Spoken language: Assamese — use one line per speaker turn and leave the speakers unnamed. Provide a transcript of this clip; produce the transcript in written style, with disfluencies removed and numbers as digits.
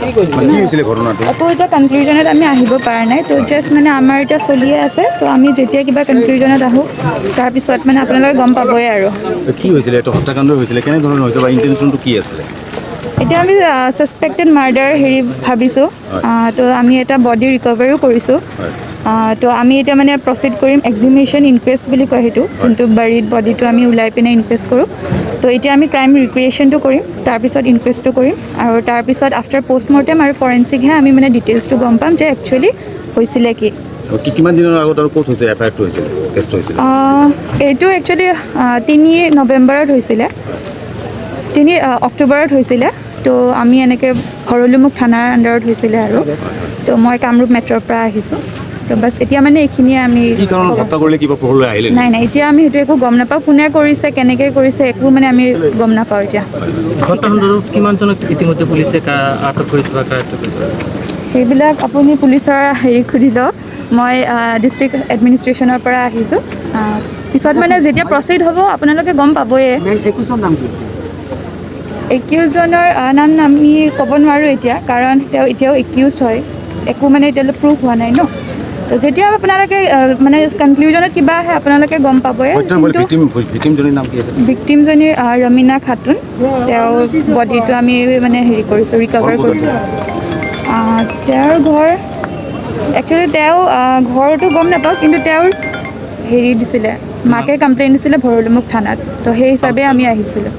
কি হৈছিলে ঘটনাটো
আকৌ এটা কনক্লুজনত আমি আহিব পৰা নাই তো জাষ্ট মানে আমাৰ এতিয়া চলিয়ে আছে তো আমি যেতিয়া কিবা কনক্লুজনত আহোঁ তাৰপিছত মানে আপোনালোকে গম পাবই আৰু
কি হৈছিলে এইটো হত্যাকাণ্ড হৈছিলে কেনেধৰণৰ হৈছে বা ইণ্টেনশ্যনটো কি আছিলে
এতিয়া আমি ছাছপেক্টেড মাৰ্ডাৰ হেৰি ভাবিছোঁ তো আমি এটা বডি ৰিকভাৰো কৰিছোঁ তো আমি এতিয়া মানে প্ৰচিড কৰিম এক্সিমিশ্যন ইনকুৱেষ্ট বুলি কয় সেইটো যোনটো বাৰীড বডিটো আমি ওলাই পিনে ইনকুৱেষ্ট কৰোঁ তো এতিয়া আমি ক্ৰাইম ৰিক্ৰিয়েশ্যনটো কৰিম তাৰপিছত ইনকুৱেষ্টটো কৰিম আৰু তাৰপিছত আফটাৰ পষ্টমৰ্টেম আৰু ফৰেঞ্চিকহে আমি মানে ডিটেইলছটো গম পাম যে একচুৱেলি হৈছিলে কি
কিমান দিনৰ আগত আৰু ক'ত হৈছে এফআইআৰটো হৈছিলে কেছটো হৈছিলে
এইটো একচুৱেলি 3 নৱেম্বৰত হৈছিলে 3 অক্টোবৰত হৈছিলে তো আমি এনেকৈ ভৰলুমুখ থানাৰ আণ্ডাৰত হৈছিলে আৰু তো মই কামৰূপ মেট্ৰৰ পৰা আহিছোঁ তো বাছ এতিয়া মানে এইখিনিয়ে আমি নাই এতিয়া আমি সেইটো একো গম নাপাওঁ কোনে কৰিছে কেনেকৈ কৰিছে একো মানে আমি গম নাপাওঁ এতিয়া
কিমানজনক ইতিমধ্যে পুলিচে আটক কৰিছে বা কাৰায়ত্ব কৰিছে
সেইবিলাক আপুনি পুলিচৰ হেৰি সুধি লওক মই ডিষ্ট্ৰিক্ট এডমিনিষ্ট্ৰেশ্যনৰ পৰা আহিছোঁ পিছত মানে যেতিয়া প্ৰচিড হ'ব আপোনালোকে গম পাবই একিউজজনৰ নাম আমি ক'ব নোৱাৰোঁ এতিয়া কাৰণ তেওঁ এতিয়াও একিউজ হয় একো মানে এতিয়ালৈ প্ৰুফ হোৱা নাই ন তো যেতিয়া আপোনালোকে মানে কনক্লুজনত কিবা আহে আপোনালোকে গম পাবই ভিক্টিমজনী ৰমিনা খাতুন তেওঁৰ বডিটো আমি মানে হেৰি কৰিছোঁ ৰিকভাৰ কৰিছোঁ তেওঁৰ ঘৰ একচুৱেলি তেওঁ ঘৰটো গম নাপাওঁ কিন্তু তেওঁৰ হেৰি দিছিলে মাকে কমপ্লেইন দিছিলে ভৰলুমুখ থানাত তো সেই হিচাপে আমি আহিছিলোঁ